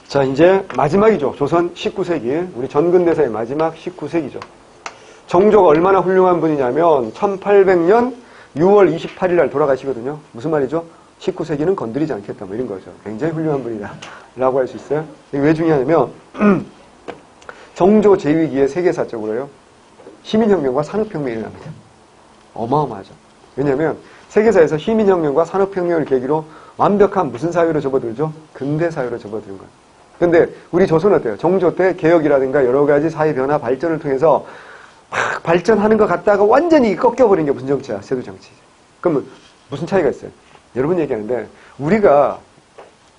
자, 이제 마지막이죠. 조선 19세기. 우리 전근대사의 마지막 19세기죠. 정조가 얼마나 훌륭한 분이냐면 1800년 6월 28일 날 돌아가시거든요. 무슨 말이죠? 19세기는 건드리지 않겠다 뭐 이런 거죠. 굉장히 훌륭한 분이다 라고 할 수 있어요. 이게 왜 중요하냐면 정조 제위기에 세계사적으로요. 시민혁명과 산업혁명이 일어납니다. 어마어마하죠. 왜냐하면 세계사에서 시민혁명과 산업혁명을 계기로 완벽한 무슨 사회로 접어들죠? 근대사회로 접어드는 거예요. 근데 우리 조선은 어때요? 정조 때 개혁이라든가 여러 가지 사회 변화 발전을 통해서 막 발전하는 것 같다가 완전히 꺾여버린 게 무슨 정치야? 세도 정치죠. 그러면 무슨 차이가 있어요? 여러분 얘기하는데 우리가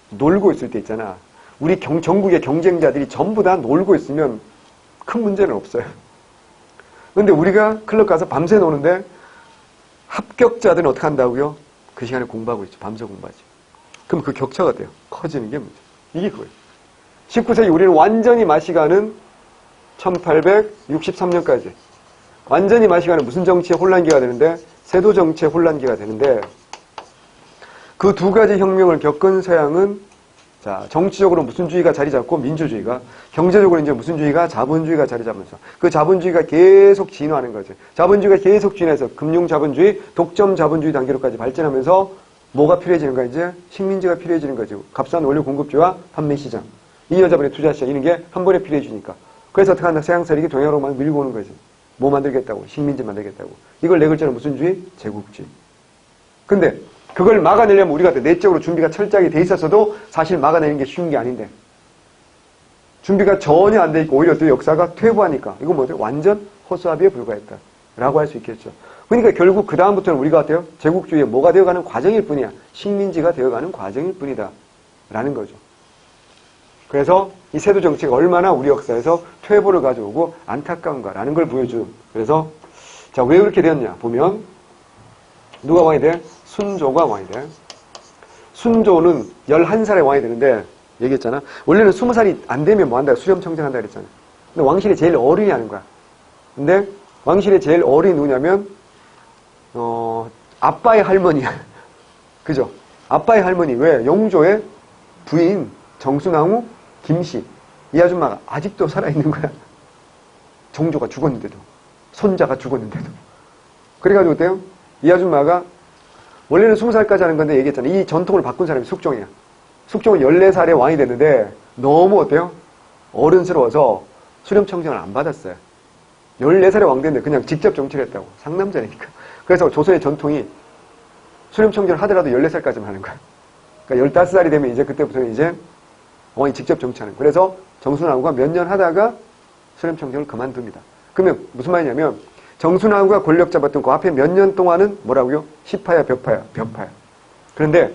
놀고 있을 때 있잖아. 우리 전국의 경쟁자들이 전부 다 놀고 있으면 큰 문제는 없어요. 근데 우리가 클럽 가서 밤새 노는데 합격자들은 어떻게 한다고요? 그 시간에 공부하고 있죠. 밤새 공부하죠. 그럼 그 격차가 돼요. 커지는 게 문제. 이게 그거예요. 19세기 우리는 완전히 마시가는 1863년까지 완전히 마시가는 무슨 정치의 혼란기가 되는데 세도 정치의 혼란기가 되는데 그 두 가지 혁명을 겪은 서양은 자 정치적으로 무슨 주의가 자리 잡고 민주주의가 경제적으로 이제 무슨 주의가 자본주의가 자리 잡으면서 그 자본주의가 계속 진화하는 거죠. 자본주의가 계속 진화해서 금융자본주의, 독점자본주의 단계로까지 발전하면서 뭐가 필요해지는가 이제 식민지가 필요해지는 거죠. 값싼 원료 공급지와 판매 시장, 이 여자분의 투자 시장 이런 게 한 번에 필요해지니까 그래서 어떻게 한다? 서양 세력이 동양으로 막 밀고 오는 거지. 뭐 만들겠다고? 식민지 만들겠다고. 이걸 네 글자로 무슨 주의? 제국주의. 근데 그걸 막아내려면 우리가 내적으로 준비가 철저하게 돼 있었어도 사실 막아내는 게 쉬운 게 아닌데 준비가 전혀 안 돼 있고 오히려 또 역사가 퇴보하니까 이건 뭐죠? 완전 허수아비에 불과했다 라고 할 수 있겠죠. 그러니까 결국 그 다음부터는 우리가 어때요? 제국주의에 뭐가 되어가는 과정일 뿐이야. 식민지가 되어가는 과정일 뿐이다 라는 거죠. 그래서 이 세도 정치가 얼마나 우리 역사에서 퇴보를 가져오고 안타까운가라는 걸 보여준. 그래서 자, 왜 그렇게 되었냐 보면 누가 왕이 돼? 순조가 왕이 돼. 순조는 11살에 왕이 되는데 얘기했잖아. 원래는 20살이 안 되면 뭐 한다? 수렴청정한다 그랬잖아. 근데 왕실에 제일 어른이 하는 거야. 근데 왕실에 제일 어른이 누구냐면 아빠의 할머니야. 그죠? 아빠의 할머니. 왜? 영조의 부인 정순왕후 김씨. 이 아줌마가 아직도 살아있는 거야. 정조가 죽었는데도. 손자가 죽었는데도. 그래가지고 어때요? 이 아줌마가 원래는 20살까지 하는 건데 얘기했잖아. 이 전통을 바꾼 사람이 숙종이야. 숙종은 14살에 왕이 됐는데 너무 어때요? 어른스러워서 수렴청정을 안 받았어요. 14살에 왕 됐는데 그냥 직접 정치를 했다고. 상남자니까. 그래서 조선의 전통이 수렴청정을 하더라도 14살까지만 하는 거야. 그러니까 15살이 되면 이제 그때부터는 이제 왕이 직접 정치하는 거야. 그래서 정순왕후가 몇 년 하다가 수렴청정을 그만둡니다. 그러면 무슨 말이냐면 정순왕후가 권력 잡았던 그 앞에 몇 년 동안은 뭐라고요? 시파야, 벽파야, 변파야. 그런데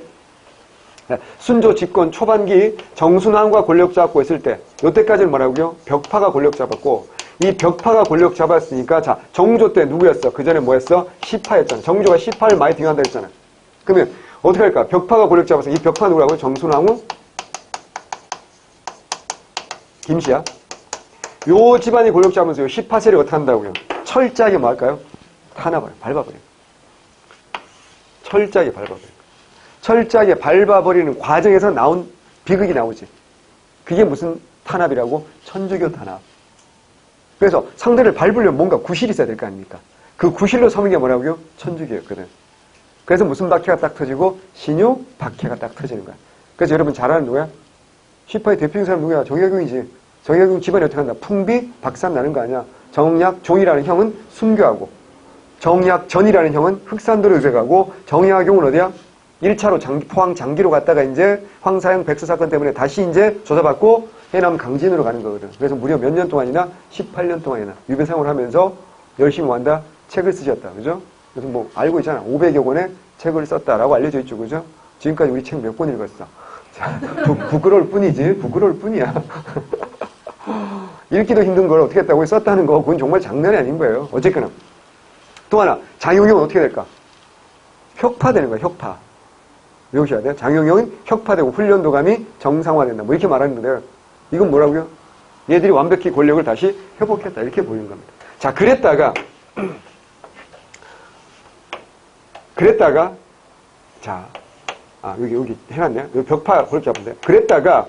순조 집권 초반기 정순왕후가 권력 잡고 있을 때 이때까지는 뭐라고요? 벽파가 권력 잡았고 이 벽파가 권력 잡았으니까 자 정조 때 누구였어? 그 전에 뭐였어? 시파였잖아. 정조가 시파를 많이 등한다 했잖아. 그러면 어떻게 할까? 벽파가 권력 잡아서 이 벽파 누구라고요? 정순왕후 김씨야. 요 집안이 권력 잡으면서 요 시파 세력이 어떻게 한다고요? 철저하게 뭐 할까요? 타나버려. 밟아버려. 철저하게 밟아버려. 철저하게 밟아버리는 과정에서 나온 비극이 나오지. 그게 무슨 탄압이라고? 천주교 탄압. 그래서 상대를 밟으려면 뭔가 구실이 있어야 될 거 아닙니까? 그 구실로 삼은 게 뭐라고요? 천주교였거든. 그래서 무슨 박해가 딱 터지고? 신유 박해가 딱 터지는 거야. 그래서 여러분 잘 아는 누구야? 시파의 대표인 사람 누구야? 정약용이지. 정약용 집안이 어떻게 한다? 풍비 박산 나는 거 아니야? 정약종이라는 형은 순교하고 정약전이라는 형은 흑산도로 유색하고 정약용은 어디야? 1차로 포항 장기로 갔다가 이제 황사형 백서 사건 때문에 다시 이제 조사받고 해남 강진으로 가는 거거든. 그래서 무려 몇 년 동안이나 18년 동안이나 유배 생활을 하면서 열심히 완다 책을 쓰셨다. 그죠? 그래서 뭐 알고 있잖아. 500여 권의 책을 썼다라고 알려져 있죠. 그죠? 지금까지 우리 책 몇 권 읽었어? 자, 부끄러울 뿐이지. 부끄러울 뿐이야. 읽기도 힘든 걸 어떻게 했다고 썼다는 거 그건 정말 장난이 아닌 거예요. 어쨌거나 또 하나 장용영은 어떻게 될까? 혁파되는 거야. 혁파. 외우셔야 돼요. 장용영은 혁파되고 훈련도감이 정상화된다. 뭐 이렇게 말하는 건데요. 이건 뭐라고요? 얘들이 완벽히 권력을 다시 회복했다. 이렇게 보이는 겁니다. 자, 그랬다가 자, 여기 해놨네요. 여기 벽파 권력 잡은데. 그랬다가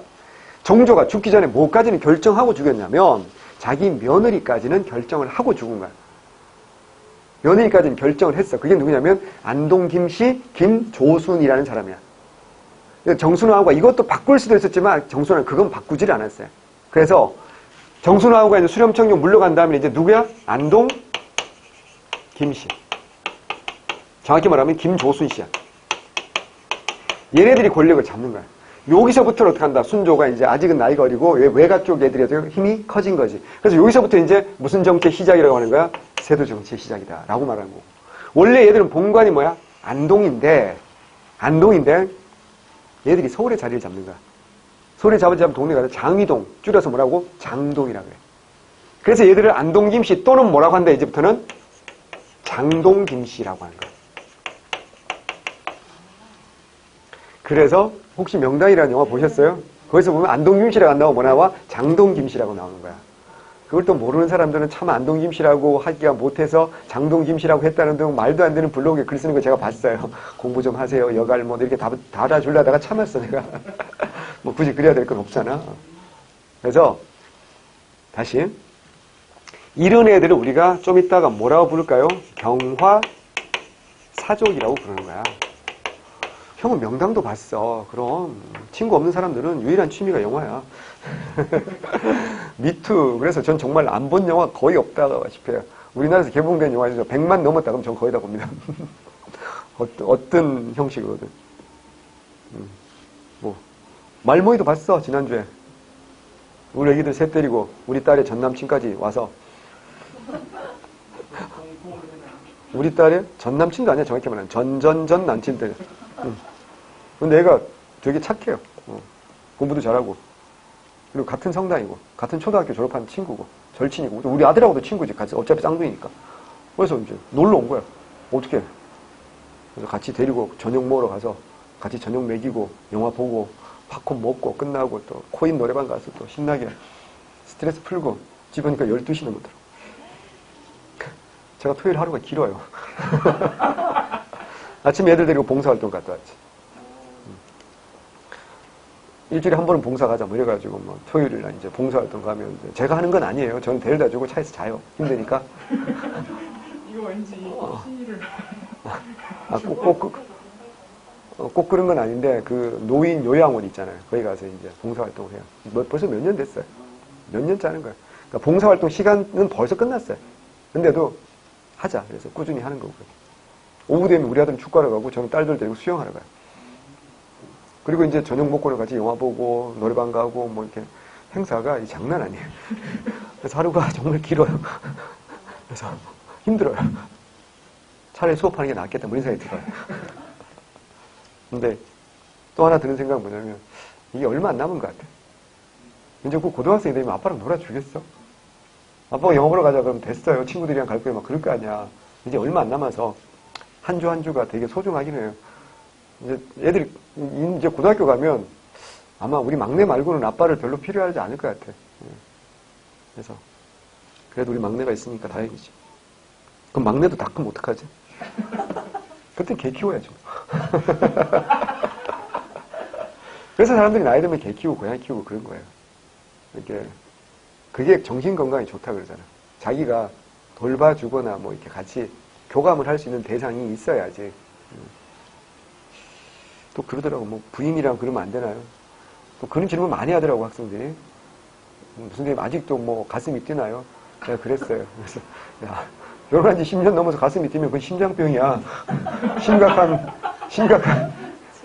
정조가 죽기 전에 뭐까지는 결정하고 죽였냐면 자기 며느리까지는 결정을 하고 죽은 거야. 며느리까지는 결정을 했어. 그게 누구냐면 안동 김씨 김조순이라는 사람이야. 정순왕후가 이것도 바꿀 수도 있었지만 정순왕후는 그건 바꾸질 않았어요. 그래서 정순왕후가 이제 수렴청룡 물러간 다음에 이제 누구야? 안동 김씨. 정확히 말하면 김조순 씨야. 얘네들이 권력을 잡는 거야. 여기서부터 어떻게 한다? 순조가 이제 아직은 나이가 어리고 외가 쪽 애들이 힘이 커진 거지. 그래서 여기서부터 이제 무슨 정치의 시작이라고 하는 거야? 세도 정치의 시작이다. 라고 말하는 거고. 원래 얘들은 본관이 뭐야? 안동인데 얘들이 서울에 자리를 잡는 거야. 서울에 잡으면 동네가 장위동, 줄여서 뭐라고? 장동이라고 해. 그래서 얘들을 안동 김씨 또는 뭐라고 한다? 이제부터는 장동 김씨라고 하는 거야. 그래서 혹시 명당이라는 영화 보셨어요? 거기서 보면 안동 김씨라고 안 나오고 뭐 나와? 장동 김씨라고 나오는 거야. 그걸 또 모르는 사람들은 참 안동 김씨라고 하기가 못해서 장동 김씨라고 했다는 등 말도 안 되는 블로그에 글 쓰는 거 제가 봤어요. 공부 좀 하세요. 여갈 뭐 이렇게 달아주려다가 참았어 내가. 뭐 굳이 그래야 될 건 없잖아. 그래서 다시 이런 애들을 우리가 좀 이따가 뭐라고 부를까요? 경화사족이라고 부르는 거야. 형은 명당도 봤어. 그럼 친구 없는 사람들은 유일한 취미가 영화야. 미투. 그래서 전 정말 안 본 영화 거의 없다고 싶어요. 우리나라에서 개봉된 영화 중에 100만 넘었다 그러면 전 거의 다 봅니다. 어떤 형식으로든. 뭐 말모이도 봤어 지난주에. 우리 애기들 셋 데리고 우리 딸의 전남친까지 와서. 우리 딸의 전남친도 아니야. 정확히 말하면 전 남친 때. 근데 애가 되게 착해요. 공부도 잘하고. 그리고 같은 성당이고, 같은 초등학교 졸업한 친구고, 절친이고, 우리 아들하고도 친구지. 같이 어차피 쌍둥이니까. 그래서 이제 놀러 온 거야. 어떻게? 그래서 같이 데리고 저녁 먹으러 가서 같이 저녁 먹이고, 영화 보고, 팝콘 먹고, 끝나고 또 코인 노래방 가서 또 신나게 스트레스 풀고, 집 오니까 12시 넘었더라고. 제가 토요일 하루가 길어요. 아침에 애들 데리고 봉사활동 갔다 왔지. 일주일에 한 번은 봉사 가자 뭐 이래가지고 뭐 토요일날 이제 봉사활동 가면 이제 제가 하는 건 아니에요. 저는 데려다 주고 차에서 자요. 힘드니까. 이거 왠지 시위를 꼭 그런 건 아닌데 그 노인 요양원 있잖아요. 거기 가서 이제 봉사활동을 해요. 벌써 몇 년 됐어요. 몇 년째 하는 거예요. 그러니까 봉사활동 시간은 벌써 끝났어요. 근데도 하자. 그래서 꾸준히 하는 거고. 오후 되면 우리 아들은 축구하러 가고 저는 딸들 데리고 수영하러 가요. 그리고 이제 저녁 먹고는 같이 영화 보고 노래방 가고 뭐 이렇게 행사가 장난 아니에요. 그래서 하루가 정말 길어요. 그래서 힘들어요. 차라리 수업하는 게 낫겠다 뭐 이런 생각이 들어요. 근데 또 하나 드는 생각은 뭐냐면 이게 얼마 안 남은 것 같아. 이제 그 고등학생이 되면 아빠랑 놀아주겠어? 아빠가 영화 보러 가자 그러면 됐어요. 친구들이랑 갈 거야 막 그럴 거 아니야. 이제 얼마 안 남아서 한 주 한 주가 되게 소중하긴 해요. 이제 애들이 이제 고등학교 가면 아마 우리 막내 말고는 아빠를 별로 필요하지 않을 것 같아. 그래서 그래도 우리 막내가 있으니까 다행이지. 그럼 막내도 다 크면 어떡하지? 그땐 개 키워야죠. 그래서 사람들이 나이 들면 개 키우고 고양이 키우고 그런 거예요. 이렇게 그게 정신 건강에 좋다 그러잖아. 자기가 돌봐주거나 뭐 이렇게 같이 교감을 할 수 있는 대상이 있어야지. 또 그러더라고. 뭐 부인이랑 그러면 안 되나요? 또 그런 질문 많이 하더라고 학생들이. 무슨 선생님 아직도 뭐 가슴이 뛰나요? 내가 그랬어요. 그래서 야 결혼한 지 10년 넘어서 가슴이 뛰면 그건 심장병이야.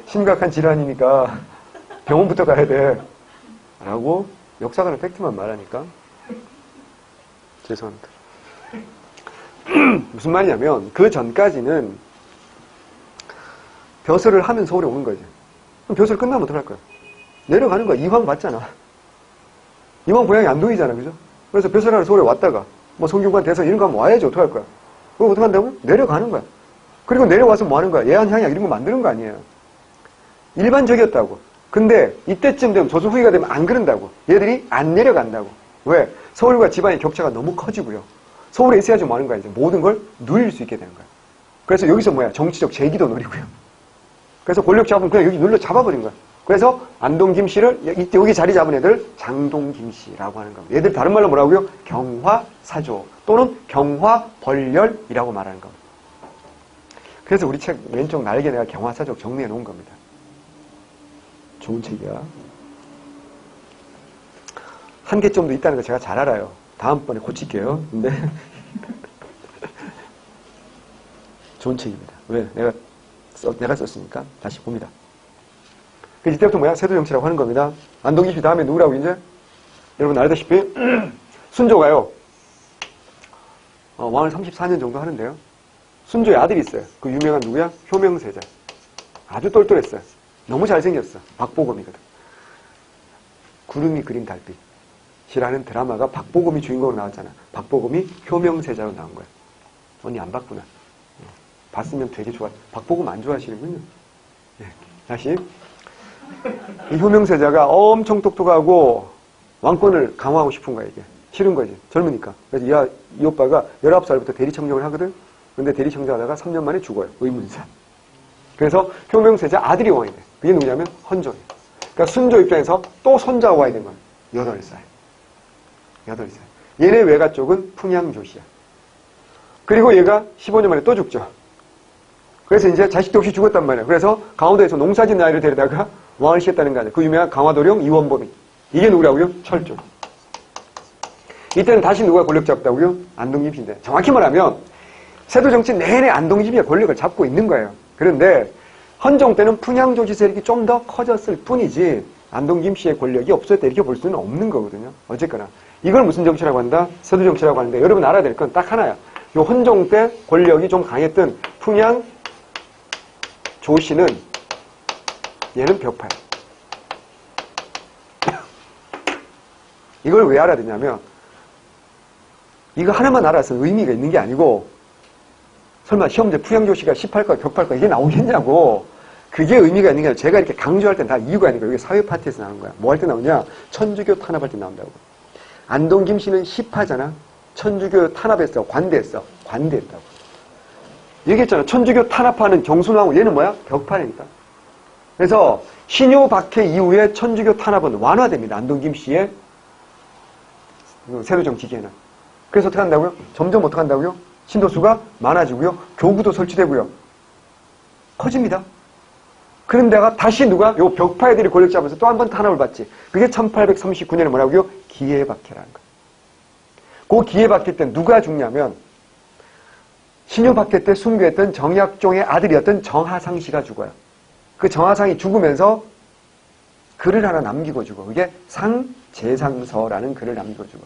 심각한 질환이니까 병원부터 가야 돼. 라고 역사관의 팩트만 말하니까 죄송합니다. 무슨 말이냐면 그 전까지는 벼슬을 하면 서울에 오는 거지. 그럼 벼슬 끝나면 어떡할 거야? 내려가는 거야. 이황 봤잖아. 이황 고향이 안동이잖아. 그죠? 그래서 벼슬하러 서울에 왔다가 뭐 성균관 대선 이런 거 하면 와야지. 어떡할 거야? 그럼 어떻게 한다고? 내려가는 거야. 그리고 내려와서 뭐 하는 거야? 예안향약 이런 거 만드는 거 아니에요. 일반적이었다고. 근데 이때쯤 되면 조선 후기가 되면 안 그런다고. 얘들이 안 내려간다고. 왜? 서울과 지방의 격차가 너무 커지고요. 서울에 있어야지 뭐 하는 거야? 이제 모든 걸 누릴 수 있게 되는 거야. 그래서 여기서 뭐야? 정치적 재기도 노리고요. 그래서 권력 잡으면 그냥 여기 눌러 잡아버린 거야. 그래서 안동 김씨를 여기 자리 잡은 애들 장동 김씨라고 하는 겁니다. 얘들 다른 말로 뭐라고요? 경화사조 또는 경화벌렬이라고 말하는 겁니다. 그래서 우리 책 왼쪽 날개 내가 경화사조 정리해 놓은 겁니다. 좋은 책이야. 한계점도 있다는 거 제가 잘 알아요. 다음번에 고칠게요. 근데 좋은 책입니다. 왜? 내가 썼으니까 다시 봅니다. 그래서 이때부터 뭐야? 세도정치라고 하는 겁니다. 안동김씨 다음에 누구라고 이제? 여러분 알다시피 순조가요. 왕을 34년 정도 하는데요. 순조의 아들이 있어요. 그 유명한 누구야? 효명세자. 아주 똘똘했어요. 너무 잘생겼어. 박보검이거든. 구름이 그린 달빛이라는 드라마가 박보검이 주인공으로 나왔잖아. 박보검이 효명세자로 나온 거야. 언니 안 봤구나. 봤으면 되게 좋아. 박보검 안 좋아하시는군요. 네. 다시. 이 효명세자가 엄청 똑똑하고 왕권을 강화하고 싶은 거야, 이게. 싫은 거지. 젊으니까. 그래서 이 오빠가 19살부터 대리청정을 하거든? 근데 대리청정 하다가 3년 만에 죽어요. 의문사. 그래서 효명세자 아들이 왕이 돼. 그게 누구냐면 헌종이야. 그러니까 순조 입장에서 또 손자가 와야 된 거야. 8살. 8살. 얘네 외가 쪽은 풍양조씨야. 그리고 얘가 15년 만에 또 죽죠. 그래서 이제 자식도 없이 죽었단 말이야. 그래서 강화도에서 농사짓는 아이를 데려다가 왕을 시켰다는 거 아니야. 그 유명한 강화도령 이원범이. 이게 누구라고요? 철종. 이때는 다시 누가 권력 잡다고요? 안동김씨인데. 정확히 말하면 세도정치 내내 안동김씨가 권력을 잡고 있는 거예요. 그런데 헌종 때는 풍양조씨 세력이 좀 더 커졌을 뿐이지 안동김씨의 권력이 없었다 이렇게 볼 수는 없는 거거든요. 어쨌거나 이걸 무슨 정치라고 한다? 세도정치라고 하는데 여러분 알아야 될 건 딱 하나야. 요 헌종 때 권력이 좀 강했던 풍양조씨는 얘는 벽파야. 이걸 왜 알아야 되냐면 이거 하나만 알아서는 의미가 있는 게 아니고 설마 시험제 풍양조씨가 18과 격팔과 이게 나오겠냐고. 그게 의미가 있는 게 아니라 제가 이렇게 강조할 땐 다 이유가 아니고 이게 사회 파트에서 나오는 거야. 뭐 할 때 나오냐? 천주교 탄압할 때 나온다고. 안동 김씨는 10파잖아. 천주교 탄압했어. 관대했어. 관대했다고. 얘기했잖아. 천주교 탄압하는 경순왕후 얘는 뭐야? 벽파라니까. 그래서 신효 박해 이후에 천주교 탄압은 완화됩니다. 안동 김씨의 세도정치기에는. 그래서 어떻게 한다고요? 점점 어떻게 한다고요? 신도수가 많아지고요. 교구도 설치되고요. 커집니다. 그런데가 다시 누가 요 벽파 애들이 권력 잡아서 또 한 번 탄압을 받지. 그게 1839년에 뭐라고요? 기해박해라는 거예요. 그 기해박해 때 누가 죽냐면 신효박해 때 순교했던 정약종의 아들이었던 정하상 씨가 죽어요. 그 정하상이 죽으면서 글을 하나 남기고 죽어. 그게 상제상서라는 글을 남기고 죽어.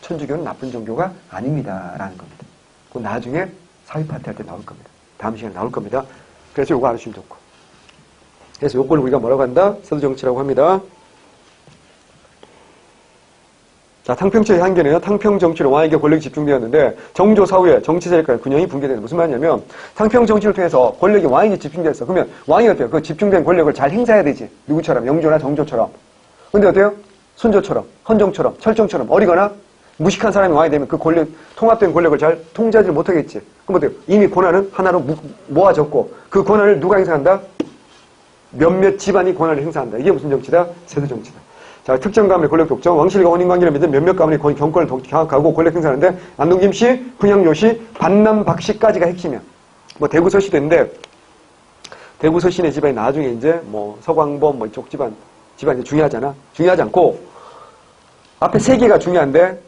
천주교는 나쁜 종교가 아닙니다. 라는 겁니다. 그 나중에 사회 파트 할 때 나올 겁니다. 다음 시간에 나올 겁니다. 그래서 요거 알아주시면 좋고. 그래서 요걸 우리가 뭐라고 한다? 세도정치라고 합니다. 자, 탕평초의 한계는요. 탕평정치로 왕에게 권력이 집중되었는데 정조사후에 정치세력과 균형이 붕괴되는 무슨 말이냐면 탕평정치를 통해서 권력이 왕에게 집중됐어. 그러면 왕이 어때요? 그 집중된 권력을 잘 행사해야 되지. 누구처럼? 영조나 정조처럼. 근데 어때요? 순조처럼, 헌종처럼, 철종처럼 어리거나 무식한 사람이 왕이 되면 그 권력, 통합된 권력을 잘 통제하지 못하겠지. 그럼 어때요? 이미 권한은 하나로 모아졌고 그 권한을 누가 행사한다? 몇몇 집안이 권한을 행사한다. 이게 무슨 정치다? 세도정치다. 자, 특정 가문의 권력 독점, 왕실과 혼인관계를 맺은 몇몇 가문이 경권을 장악하고 권력 행사하는데 안동 김씨, 풍양조씨, 반남 박씨까지가 핵심이야. 뭐 대구 서씨도 있는데 대구 서씨네 집안이 나중에 이제 뭐 서광범 뭐 이쪽 집안이 중요하잖아. 중요하지 않고 앞에 세 개가 중요한데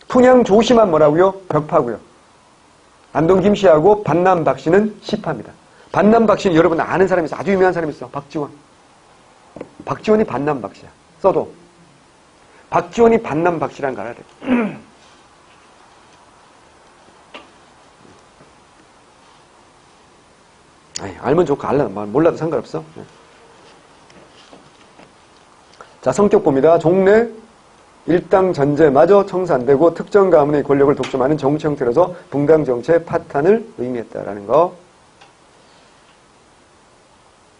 풍양조씨만 뭐라고요? 벽파고요. 안동 김씨하고 반남 박씨는 시파입니다. 반남 박씨는 여러분 아는 사람이 있어. 아주 유명한 사람이 있어. 박지원. 박지원이 반남 박씨야. 써도. 박지원이 반남 박씨라는 걸 알아야 돼. 알면 좋고 몰라도 상관없어. 자, 성격 봅니다. 종래, 일당 전제마저 청사 안 되고 특정 가문의 권력을 독점하는 정치 형태로서 붕당 정치의 파탄을 의미했다라는 거.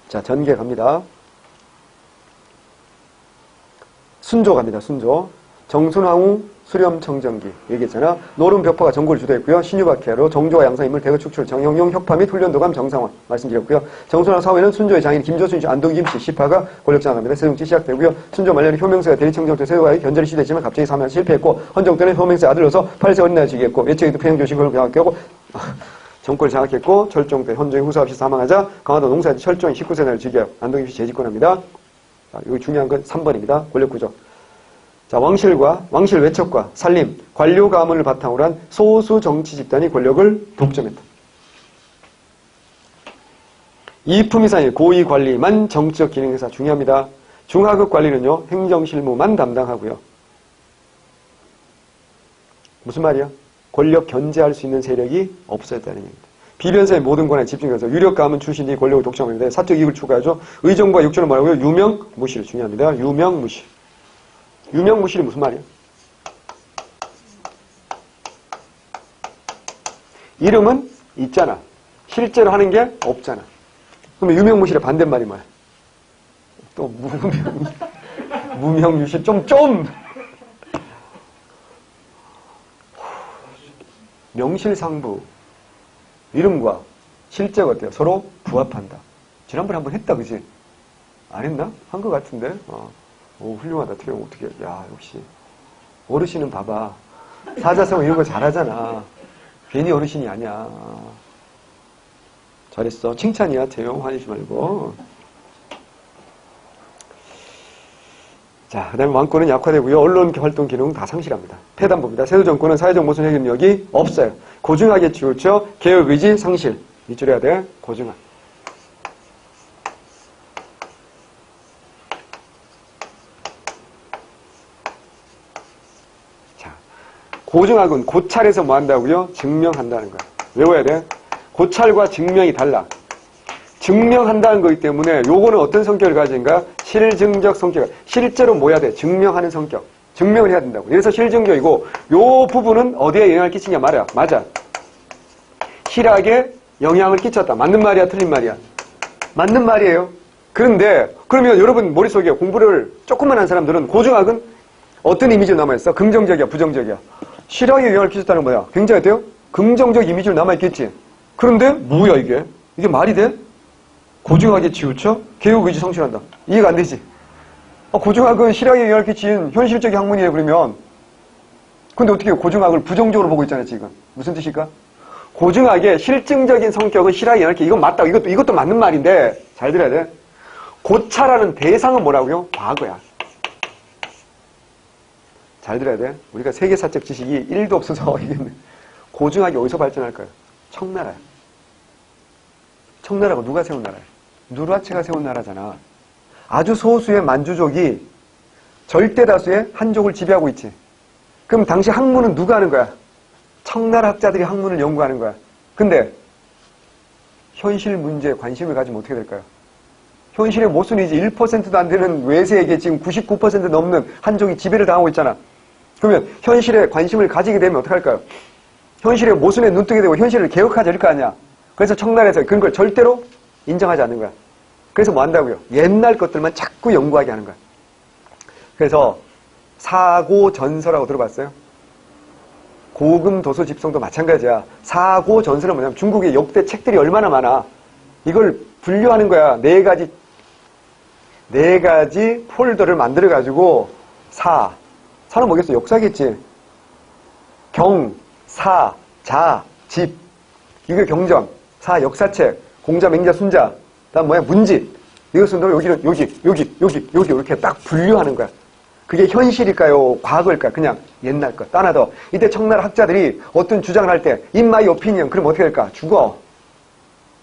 자, 전개 갑니다. 순조 갑니다. 순조. 정순왕후 수렴청정기 얘기했잖아. 노름벽파가 정골을 주도했고요. 신유박해로 정조와 양상 인물 대거 축출 정영용 혁파 및 훈련도감 정상화 말씀드렸고요. 정순왕 사후에는 순조의 장인 김조순 안동 김씨 시파가 권력장악합니다. 세종치 시작되고요. 순조 말년에 효명세가 대리청정때 세조와의 견제를 시도했지만 갑자기 사면 실패했고 헌정 때는 효명세 아들로서 8세 어린 나이에 즉위했고 외척에도 평양조식을 장악하고 정권을 장악했고 철종 때 헌정이 후사 없이 사망하자 강화도 농사지 철종이 19세 나이를 즉위하여 안동 김씨 재집권합니다. 자, 여기 중요한 건 3번입니다. 권력구조. 자, 왕실 외척과 살림, 관료 가문을 바탕으로 한 소수 정치 집단이 권력을 독점했다. 이품 이상의 고위 관리만 정치적 기능에서 중요합니다. 중하급 관리는요, 행정실무만 담당하고요. 무슨 말이야? 권력 견제할 수 있는 세력이 없어졌다는 얘기입니다. 비변사의 모든 권한에 집중해서 유력 가문 출신이 권력을 독점하는데 사적 이익을 추구하죠. 의정부와 육조는 뭐라고요? 유명무실 중요합니다. 유명무실. 유명무실이 무슨 말이야? 이름은 있잖아. 실제로 하는 게 없잖아. 그러면 유명무실의 반대말이 뭐야? 또 무명유실 좀 명실상부 이름과 실제가 어때요? 서로 부합한다. 지난번에 한번 했다, 그지? 안 했나? 한 것 같은데? 오, 훌륭하다, 태용. 어떻게, 야, 역시. 어르신은 봐봐. 사자성어 이런 거 잘하잖아. 괜히 어르신이 아니야. 잘했어. 칭찬이야, 태용. 화내지 말고. 자, 그 다음에 왕권은 약화되고요. 언론 활동 기능 다 상실합니다. 폐단부입니다. 세조정권은 사회적 모순 해결 능력이 없어요. 고증하게 치우쳐 개혁 의지 상실. 밑줄 해야 돼. 고증학. 자, 고증학은 고찰에서 뭐 한다고요? 증명한다는 거야. 외워야 돼. 고찰과 증명이 달라. 증명한다는 거기 때문에 요거는 어떤 성격을 가진가? 실증적 성격. 실제로 뭐 해야 돼? 증명하는 성격. 증명을 해야 된다고. 그래서 실증적이고 요 부분은 어디에 영향을 끼치냐 말이야. 맞아. 실학에 영향을 끼쳤다. 맞는 말이야? 틀린 말이야? 맞는 말이에요. 그런데 그러면 여러분 머릿속에 공부를 조금만 한 사람들은 고증학은 어떤 이미지로 남아있어? 긍정적이야? 부정적이야? 실학에 영향을 끼쳤다는 거야. 굉장히 어때요? 긍정적 이미지로 남아있겠지. 그런데 뭐야 이게? 이게 말이 돼? 고증학에 치우쳐 개혁의지 성실한다. 이해가 안 되지? 고증학은 실학에 영향을 끼친 현실적인 학문이에요, 그러면. 근데 어떻게 고증학을 부정적으로 보고 있잖아요, 지금. 무슨 뜻일까? 고증학의 실증적인 성격은 실학에 영향을 끼친, 이건 맞다고. 이것도 맞는 말인데, 잘 들어야 돼. 고찰하는 대상은 뭐라고요? 과거야. 잘 들어야 돼. 우리가 세계사적 지식이 1도 없어서, 이게 고증학이 어디서 발전할까요? 청나라야. 청나라가 누가 세운 나라야? 누르하체가 세운 나라잖아. 아주 소수의 만주족이 절대 다수의 한족을 지배하고 있지. 그럼 당시 학문은 누가 하는 거야? 청나라 학자들이 학문을 연구하는 거야. 근데 현실 문제에 관심을 가지면 어떻게 될까요? 현실의 모순이지. 1%도 안 되는 외세에게 지금 99% 넘는 한족이 지배를 당하고 있잖아. 그러면 현실에 관심을 가지게 되면 어떡할까요? 현실의 모순에 눈뜨게 되고 현실을 개혁하자 이럴 거 아니야. 그래서 청나라에서 그런 걸 절대로 인정하지 않는 거야. 그래서 뭐 한다고요? 옛날 것들만 자꾸 연구하게 하는 거야. 그래서 사고전서라고 들어봤어요? 고금 도서 집성도 마찬가지야. 사고전서는 뭐냐면 중국의 역대 책들이 얼마나 많아. 이걸 분류하는 거야. 네 가지 폴더를 만들어가지고 사는 뭐겠어? 역사겠지. 경, 사, 자, 집. 이게 경전. 사, 역사책. 공자, 맹자, 순자. 다음 뭐야? 문집. 이것은 여기는 여기 이렇게 딱 분류하는 거야. 그게 현실일까요? 과거일까요? 그냥 옛날 것. 또 하나 더. 이때 청나라 학자들이 어떤 주장을 할 때 In my opinion. 그럼 어떻게 될까? 죽어.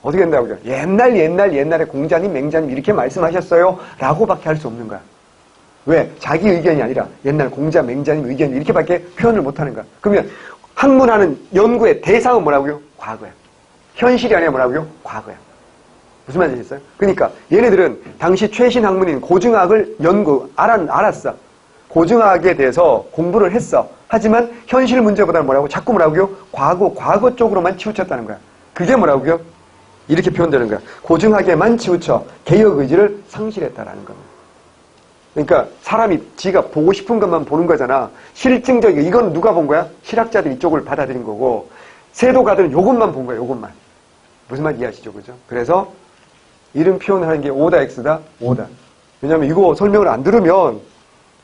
어떻게 된다고요? 옛날에 공자님, 맹자님 이렇게 말씀하셨어요. 라고밖에 할 수 없는 거야. 왜? 자기 의견이 아니라 옛날 공자, 맹자님 의견 이렇게밖에 표현을 못하는 거야. 그러면 학문하는 연구의 대상은 뭐라고요? 과거야. 현실이 아니라 뭐라고요? 과거야. 무슨 말인지 아시겠어요? 그러니까 얘네들은 당시 최신 학문인 고증학을 알았어. 고증학에 대해서 공부를 했어. 하지만 현실 문제보다는 뭐라고? 자꾸 뭐라고요? 과거 쪽으로만 치우쳤다는 거야. 그게 뭐라고요? 이렇게 표현되는 거야. 고증학에만 치우쳐 개혁 의지를 상실했다라는 겁니다. 그러니까 사람이 지가 보고 싶은 것만 보는 거잖아. 실증적이고 이건 누가 본 거야? 실학자들이 이쪽을 받아들인 거고 세도가들은 요것만 본 거야. 요것만. 무슨 말 이해하시죠? 그죠? 그래서 이런 표현을 하는 게 O다 X다? O다. 왜냐면 이거 설명을 안 들으면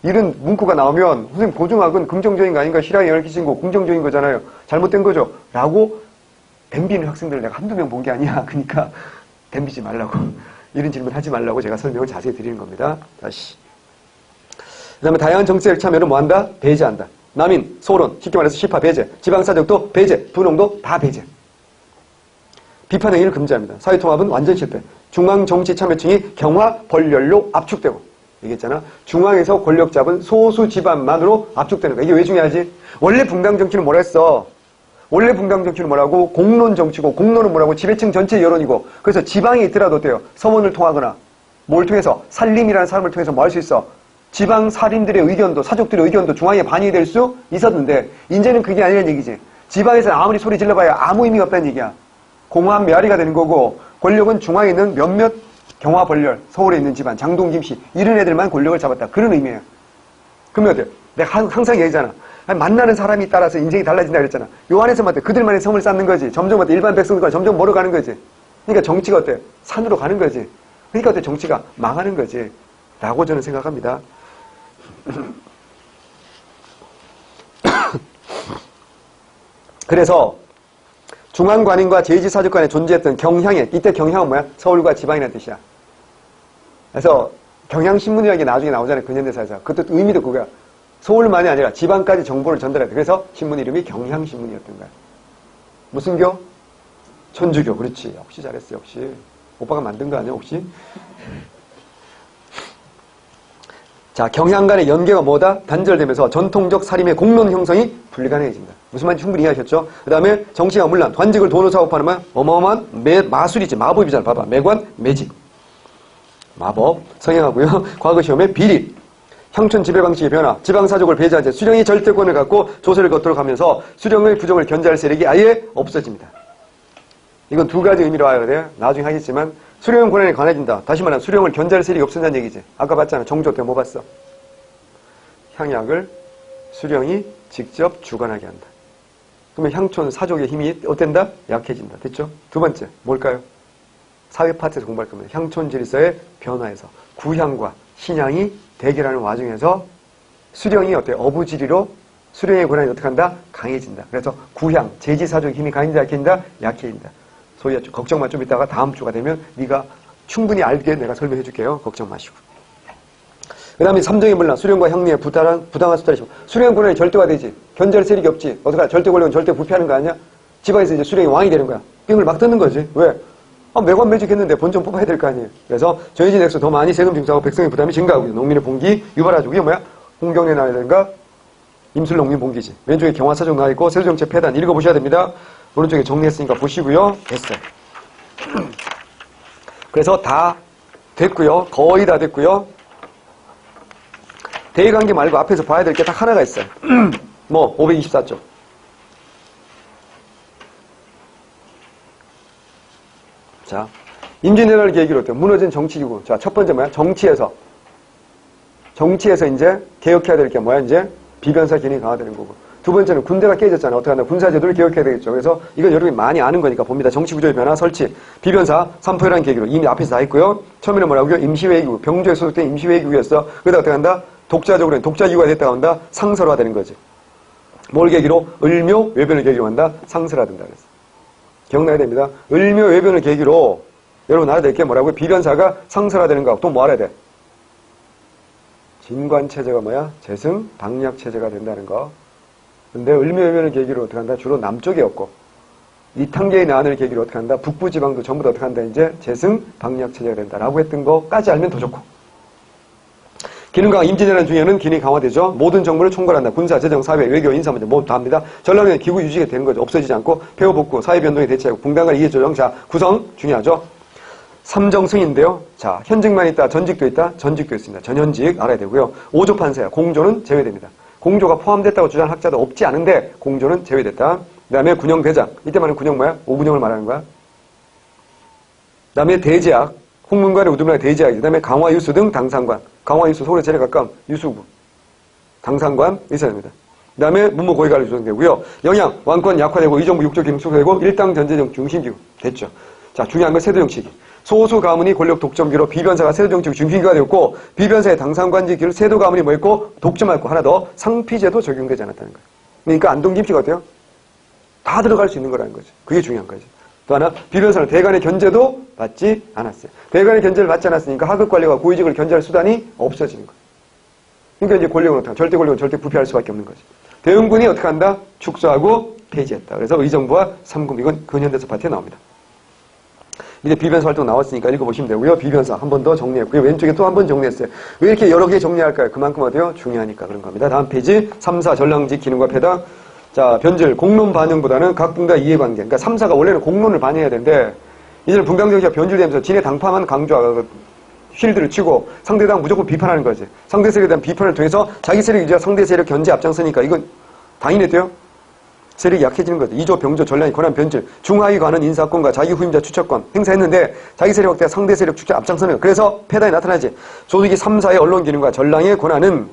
이런 문구가 나오면 선생님 고중학은 긍정적인 거 아닌가? 실학에 영향을 끼친 거 긍정적인 거잖아요. 잘못된 거죠? 라고 덤비는 학생들을 내가 한두 명 본 게 아니야. 그러니까 덤비지 말라고. 이런 질문 하지 말라고 제가 설명을 자세히 드리는 겁니다. 다시. 그 다음에 다양한 정치를 참여를 뭐한다? 배제한다. 남인, 소론, 쉽게 말해서 시파 배제, 지방사적도 배제, 분홍도 다 배제. 비판 행위를 금지합니다. 사회통합은 완전 실패. 중앙정치 참여층이 경화, 벌렬로 압축되고. 얘기했잖아. 중앙에서 권력 잡은 소수 집안만으로 압축되는 거야. 이게 왜 중요하지? 원래 분당 정치는 뭐라 했어? 원래 분당 정치는 뭐라고? 공론 정치고, 공론은 뭐라고? 지배층 전체 여론이고. 그래서 지방에 있더라도 어때요? 서원을 통하거나, 뭘 통해서? 살림이라는 사람을 통해서 뭐 할 수 있어? 지방 살인들의 의견도, 사족들의 의견도 중앙에 반영이 될 수 있었는데, 이제는 그게 아니라는 얘기지. 지방에서 아무리 소리 질러봐야 아무 의미가 없다는 얘기야. 공허한 메아리가 되는 거고, 권력은 중앙에 있는 몇몇 경화 벌렬, 서울에 있는 집안, 장동, 김씨, 이런 애들만 권력을 잡았다. 그런 의미예요. 그러면 어때요? 내가 항상 얘기하잖아. 만나는 사람이 따라서 인생이 달라진다 그랬잖아. 요 안에서만 그들만의 성을 쌓는 거지. 점점 일반 백성들과 점점 멀어가는 거지. 그러니까 정치가 어때? 산으로 가는 거지. 그러니까 어때? 정치가 망하는 거지. 라고 저는 생각합니다. 그래서 중앙관인과 제2지사적 간에 존재했던 경향에, 이때 경향은 뭐야? 서울과 지방이라는 뜻이야. 그래서 경향신문이라는 게 나중에 나오잖아요. 근현대사에서. 그것도 의미도 그거야. 서울만이 아니라 지방까지 정보를 전달해야 돼. 그래서 신문 이름이 경향신문이었던 거야. 무슨 교? 천주교. 그렇지. 역시 잘했어. 역시. 오빠가 만든 거 아니야 혹시? 자, 경향 간의 연계가 뭐다? 단절되면서 전통적 살림의 공론 형성이 불가능해진다. 무슨 말인지 충분히 이해하셨죠? 그 다음에 정치가 물론 관직을 돈으로 사고파는 건 어마어마한 마술이지. 마법이잖아. 봐봐. 매관, 매직. 마법, 성행하고요. 과거 시험의 비리, 형촌 지배 방식의 변화, 지방사족을 배제한 채 수령이 절대권을 갖고 조세를 걷도록 하면서 수령의 부정을 견제할 세력이 아예 없어집니다. 이건 두 가지 의미로 와야 돼요. 나중에 하겠지만 수령 권한이 강해진다. 다시 말하면 수령을 견제할 세력이 없어진다는 얘기지. 아까 봤잖아. 정조 때 뭐 봤어? 향약을 수령이 직접 주관하게 한다. 그러면 향촌 사족의 힘이 어땠다? 약해진다. 됐죠? 두 번째, 뭘까요? 사회 파트에서 공부할 겁니다. 향촌 질서의 변화에서 구향과 신향이 대결하는 와중에서 수령이 어때요? 어부지리로 수령의 권한이 어떻게 한다? 강해진다. 그래서 구향, 제지사족의 힘이 강해진다, 약해진다? 약해진다. 소위 걱정만 좀 이따가 다음 주가 되면 네가 충분히 알게 내가 설명해 줄게요. 걱정 마시고. 그 다음에 삼정의 문란, 수령과 향리의 부당한 수탈이죠. 수령 권한이 절대화 되지. 견제할 세력이 없지. 어떡하? 절대 권력은 절대 부패하는 거 아니야? 지방에서 이제 수령이 왕이 되는 거야. 빙을 막 듣는 거지. 왜? 매관 매직했는데 본전 뽑아야 될 거 아니에요. 그래서 정해진 액수 더 많이 세금 징수하고 백성의 부담이 증가하고요. 농민의 봉기 유발하죠. 이게 뭐야? 홍경래 나라든가 임술 농민 봉기지. 왼쪽에 경화사정 나와 있고 세수정책 폐단 읽어보셔야 됩니다. 오른쪽에 정리했으니까 보시고요. 됐어요. 그래서 다 됐고요. 거의 다 됐고요. 대의관계 말고 앞에서 봐야 될 게 딱 하나가 있어요. 524쪽. 자, 임진왜란을 계기로 어때요? 무너진 정치기구. 자, 첫 번째 뭐야? 정치에서 이제 개혁해야 될 게 뭐야? 이제 비변사 기능이 강화되는 거고. 두 번째는 군대가 깨졌잖아. 어떻게 하나? 군사제도를 개혁해야 되겠죠. 그래서 이건 여러분이 많이 아는 거니까 봅니다. 정치구조의 변화, 설치, 비변사, 삼포회란 계기로 이미 앞에서 다 했고요. 처음에는 뭐라고요? 임시회의기구. 병조에 소속된 임시회의기구였어. 그러다 어떻게 한다? 독자적으로 독자기구가 됐다가 한다? 상설화되는 거지. 뭘 계기로? 을묘, 외변을 계기로 한다? 상설화된다 그랬어. 기억나야 됩니다. 을묘, 외변을 계기로 여러분 알아야 될 게 뭐라고요? 비변사가 상설화되는 거하고 또 뭐 알아야 돼? 진관체제가 뭐야? 재승, 방략체제가 된다는 거. 근데 을묘외변을 계기로 어떻게 한다? 주로 남쪽이었고 이탕계의 난을 계기로 어떻게 한다? 북부지방도 전부 다 어떻게 한다? 이제 재승, 방략체제가 된다라고 했던 거까지 알면 더 좋고. 기능 강화, 임진왜란 중에는 기능이 강화되죠. 모든 정보를 총괄한다. 군사, 재정, 사회, 외교, 인사 문제 모두 다 합니다. 전략은 기구 유지가 되는 거죠. 없어지지 않고 폐허 복구, 사회 변동에 대처하고 분단간 이해 조정. 자, 구성 중요하죠. 삼정승인데요. 자, 현직만 있다, 전직도 있다, 전직도 있습니다. 전현직 알아야 되고요. 오조판사야. 공조는 제외됩니다. 공조가 포함됐다고 주장하는 학자도 없지 않은데 공조는 제외됐다. 그 다음에 군영대장. 이때 말하는 군영 뭐야? 오군영을 말하는 거야. 그 다음에 대제학, 홍문관의 우두문화 대지하기, 그 다음에 강화 유수 등 당상관, 강화 유수 서울에 제일 가까운 유수부, 당상관 있어야 됩니다. 그 다음에 문무 고위관리 조정되고요. 영양, 왕권 약화되고 의정부 육조 기능 축소되고 일당 전제정 중심기구 됐죠. 자, 중요한 건 세도정치기. 소수 가문이 권력 독점기로 비변사가 세도정치기 중심기가 되었고 비변사의 당상관직기를 세도 가문이 뭐 했고 독점했고 하나 더 상피제도 적용되지 않았다는 거예요. 그러니까 안동 김씨가 어때요? 다 들어갈 수 있는 거라는 거죠. 그게 중요한 거죠. 또 하나 비변사는 대간의 견제도 받지 않았어요. 대간의 견제를 받지 않았으니까 하급 관리가 고위직을 견제할 수단이 없어지는 거예요. 그러니까 이제 권력은 어떻게 절대 권력은 절대 부패할 수밖에 없는 거죠. 대응군이 어떻게 한다? 축소하고 폐지했다. 그래서 의정부와 삼금 이건 근현대사 파트에 나옵니다. 이제 비변사 활동 나왔으니까 읽어보시면 되고요. 비변사 한 번 더 정리했고요. 왼쪽에 또 한 번 정리했어요. 왜 이렇게 여러 개 정리할까요? 그만큼 어때요? 중요하니까 그런 겁니다. 다음 페이지 3, 4 전랑직 기능과 폐당. 자, 변질 공론 반영보다는 각 분과 이해관계. 그러니까 3, 4가 원래는 공론을 반영해야 되는데 이제는 분당정치가 변질되면서 지네 당파만 강조하고 쉴드를 치고 상대당 무조건 비판하는 거지. 상대 세력에 대한 비판을 통해서 자기 세력 유지와 상대 세력 견제 앞장서니까 이건 당연했대요. 세력이 약해지는 거죠. 이조, 병조, 전량이 권한 변질, 중하위 관은 인사권과 자기 후임자 추천권 행사했는데 자기 세력 확대와 상대 세력 축제 앞장서는 거예요. 그래서 패단이 나타나지. 조직이 3, 4의 언론 기능과 전랑의 권한은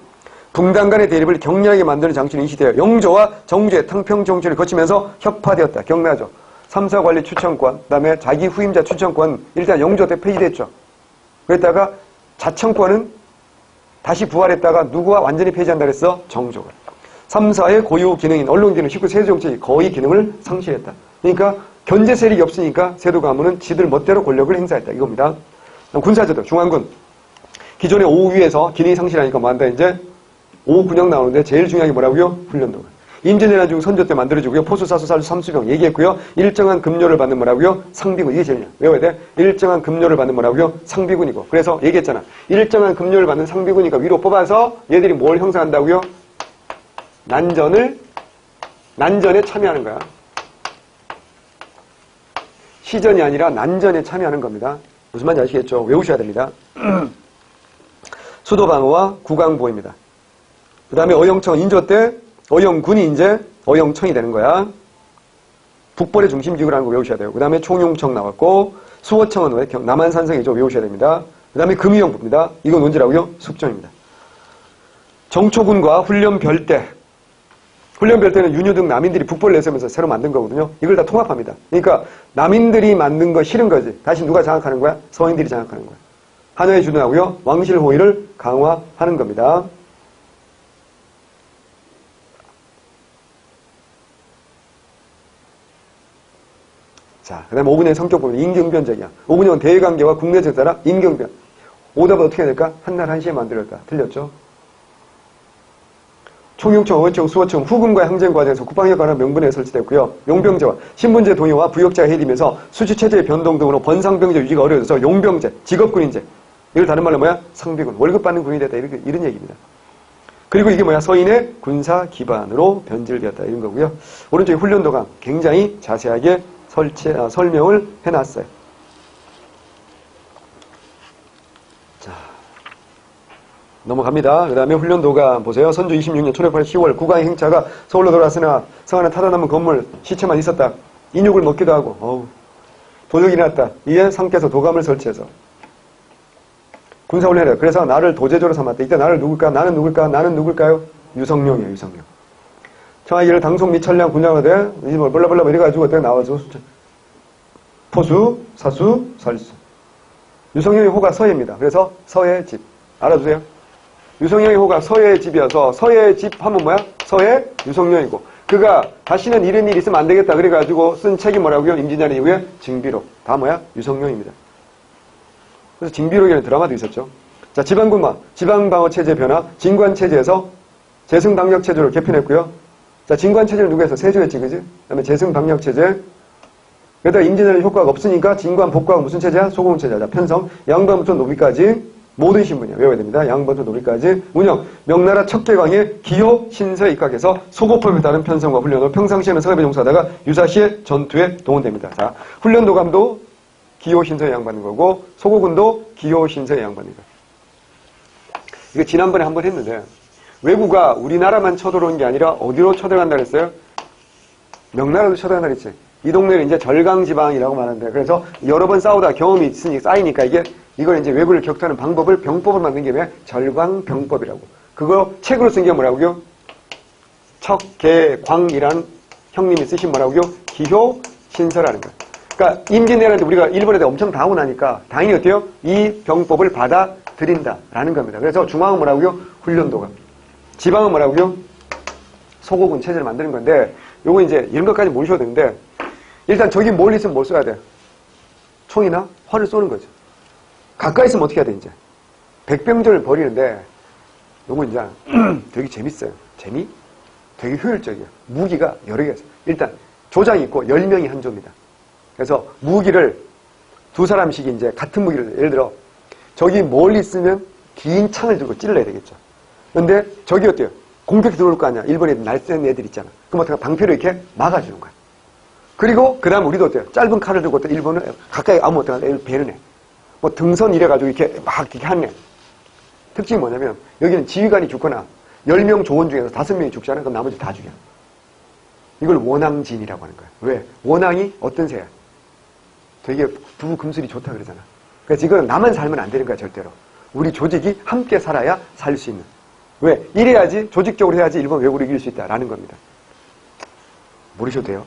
붕당 간의 대립을 격렬하게 만드는 장치로 인식되어 영조와 정조의 탕평 정치를 거치면서 혁파되었다. 기억나죠? 3, 4 관리 추천권, 그 다음에 자기 후임자 추천권 일단 영조 때 폐지됐죠. 그랬다가 자청권은 다시 부활했다가 누구와 완전히 폐지한다 그랬어? 정조가. 3, 4의 고유 기능인 언론 기능, 19 세조정치 거의 기능을 상실했다. 그러니까 견제 세력이 없으니까 세도 가문은 지들 멋대로 권력을 행사했다. 이겁니다. 군사제도, 중앙군. 기존의 5위에서 기능이 상실하니까 뭐 한다 이제 5군역 나오는데 제일 중요한 게 뭐라고요? 훈련도가. 임진왜란 중 선조 때 만들어지고요. 포수, 사수, 살수, 삼수병 얘기했고요. 일정한 급료를 받는 뭐라고요? 상비군. 이게 제일 외워야 돼. 일정한 급료를 받는 뭐라고요? 상비군이고. 그래서 얘기했잖아. 일정한 급료를 받는 상비군이니까 위로 뽑아서 얘들이 뭘 형성한다고요? 난전에 참여하는 거야. 시전이 아니라 난전에 참여하는 겁니다. 무슨 말인지 아시겠죠? 외우셔야 됩니다. 수도방어와 국왕보호입니다. 그 다음에 어영청 인조 때 어영군이 이제 어영청이 되는 거야. 북벌의 중심지구라는 거 외우셔야 돼요. 그 다음에 총용청 나왔고 수호청은 왜? 남한산성이죠. 외우셔야 됩니다. 그 다음에 금위영부입니다. 이건 뭔지라고요? 숙정입니다. 정초군과 훈련별대. 훈련별대는 윤유 등 남인들이 북벌 내세우면서 새로 만든 거거든요. 이걸 다 통합합니다. 그러니까 남인들이 만든 거 싫은 거지. 다시 누가 장악하는 거야? 서인들이 장악하는 거야. 한화에 주둔하고요. 왕실 호위를 강화하는 겁니다. 자, 그 다음에 5분의 성격 보면 인경변적이야. 5분형은 대외관계와 국내적에 따라 인경변. 오답은 어떻게 해야 될까? 한날 한시에 만들었다. 틀렸죠? 총용청, 어원청, 수호청, 후금과 항쟁 과정에서 국방에 관한 명분에 설치됐고요. 용병제와 신분제 동의와 부역제가 해지면서 수주체제의 변동 등으로 번상병제 유지가 어려워져서 용병제, 직업군인제. 이걸 다른 말로 뭐야? 상비군, 월급 받는 군인이 됐다. 이런 얘기입니다. 그리고 이게 뭐야? 서인의 군사 기반으로 변질되었다. 이런 거고요. 오른쪽에 훈련도강 굉장히 자세하게 설명을 해놨어요. 자, 넘어갑니다. 그 다음에 훈련도가 보세요. 선조 26년 1588 10월 국왕의 행차가 서울로 돌아왔으나 성 안에 타다남은 건물 시체만 있었다. 인육을 먹기도 하고 도적이 일어났다. 이에 상께서 도감을 설치해서 군사훈련을 해요. 그래서 나를 도제조로 삼았다. 이때 나를 누굴까? 나는 누굴까? 나는 누굴까요? 유성룡이에요. 유성룡. 청하기를 당속 및 천량 군장하되 이제 뭐 볼라볼라 이래가지고 어떻게 나와서 포수, 사수, 살수. 유성룡의 호가 서해입니다. 그래서 서해 집. 알아두세요. 유성룡의 호가 서해의 집이어서 서해의 집 하면 뭐야? 서해 유성룡이고 그가 다시는 이런 일이 있으면 안 되겠다 그래가지고 쓴 책이 뭐라고요? 임진왜란 이후에 징비록. 다 뭐야? 유성룡입니다. 그래서 징비록이라는 드라마도 있었죠. 자, 지방군마, 지방방어체제 변화, 진관체제에서 재승방역체제로 개편했고요. 자, 진관체제를 누가 해서? 세조했지, 그지? 그 다음에 재승방역체제. 그러다 임진왜란 효과가 없으니까 진관, 복과가 무슨 체제야? 소공체제야. 자, 편성, 양반부터 노비까지 모든 신분이야. 외워야 됩니다. 양반부터 노비까지 운영, 명나라 척계광의 기호 신서에 입각해서 소고법에 따른 편성과 훈련으로 평상시에는 사업에 종사하다가 유사시에 전투에 동원됩니다. 자, 훈련도감도 기호 신서에 양반인 거고 소고군도 기호 신서에 양반인 거예요. 이거 지난번에 한번 했는데 외구가 우리나라만 쳐들어온 게 아니라 어디로 쳐들어간다 그랬어요? 명나라도 쳐들어간다 그랬지. 이 동네는 이제 절강지방이라고 말하는데 그래서 여러 번 싸우다 경험이 있으니 쌓이니까 이게 이걸 이제 외부를 격투하는 방법을 병법을 만든 게 뭐야? 절광병법이라고. 그거 책으로 쓴 게 뭐라고요? 척계광이라는 형님이 쓰신 뭐라고요? 기효신서라는 거예요. 그러니까 임진왜란때 우리가 일본에 대해 엄청 당하고 나니까 당연히 어때요? 이 병법을 받아들인다라는 겁니다. 그래서 중앙은 뭐라고요? 훈련도가. 지방은 뭐라고요? 소고군 체제를 만드는 건데 요거 이제 이런 것까지 모르셔도 되는데 일단 저기 멀리 있으면 뭘 써야 돼? 총이나 활을 쏘는 거죠. 가까이 있으면 어떻게 해야 돼 이제? 백병전을 벌이는데 요거 이제 되게 재밌어요. 재미? 되게 효율적이에요. 무기가 여러 개가 있어요. 일단 조장이 있고 10명이 한 조입니다. 그래서 무기를 두 사람씩 이제 같은 무기를 예를 들어 저기 멀리 있으면 긴 창을 들고 찔러야 되겠죠. 근데 저기 어때요? 공격이 들어올 거 아니야. 일본 애들 날쌘 애들 있잖아. 그럼 어떻게 방패로 이렇게 막아주는 거야. 그리고 그 다음 우리도 어때요? 짧은 칼을 들고 어때? 일본은 가까이 아무 어떻게 애를 배는 애. 뭐 등선 이래가지고 이렇게 막 이렇게 하는 애. 특징이 뭐냐면 여기는 지휘관이 죽거나 10명 조원 중에서 5명이 죽잖아. 그럼 나머지 다 죽여. 이걸 원앙진이라고 하는 거야. 왜? 원앙이 어떤 새야? 되게 부부 금슬이 좋다 그러잖아. 그래서 이거는 나만 살면 안 되는 거야, 절대로. 우리 조직이 함께 살아야 살 수 있는. 왜? 이래야지, 조직적으로 해야지 일본 외국을 이길 수 있다라는 겁니다. 모르셔도 돼요.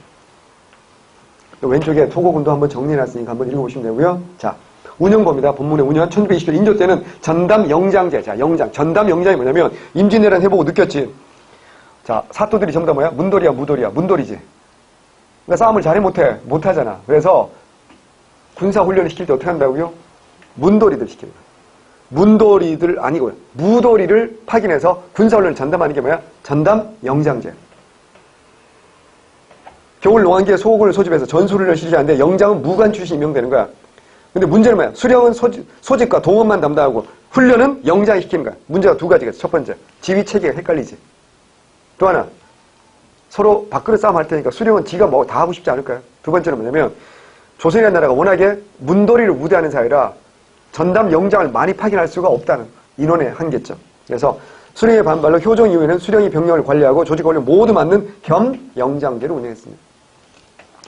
왼쪽에 토고군도 한번 정리해놨으니까 한번 읽어보시면 되고요. 자, 운영법입니다. 본문의 운영. 1920년 인조 때는 전담 영장제. 자, 영장. 전담 영장이 뭐냐면 임진왜란 해보고 느꼈지. 자, 사토들이 전부 다 뭐야? 문돌이야, 무돌이야. 문돌이지. 그러니까 싸움을 잘해 못하잖아. 그래서 군사훈련을 시킬 때 어떻게 한다고요? 문돌이들 시키는 거야. 문돌이들 아니고요. 무돌이를 파견해서 군사훈련을 전담하는 게 뭐야? 전담 영장제. 겨울 농한기에 소고군을 소집해서 전술훈련을 실시하는데 영장은 무관 출신이 임명되는 거야. 근데 문제는 뭐야? 수령은 소집과 동원만 담당하고 훈련은 영장이 시키는 거야. 문제가 두 가지가 있어. 첫 번째, 지휘 체계가 헷갈리지. 또 하나, 서로 밥그릇 싸움 할 테니까 수령은 지가 뭐 다 하고 싶지 않을까요? 두 번째는 뭐냐면 조선이라는 나라가 워낙에 문돌이를 우대하는 사회라 전담 영장을 많이 파견할 수가 없다는 인원의 한계점. 그래서 수령의 반발로 효종 이후에는 수령이 병력을 관리하고 조직 관리를 모두 맡는 겸 영장제를 운영했습니다.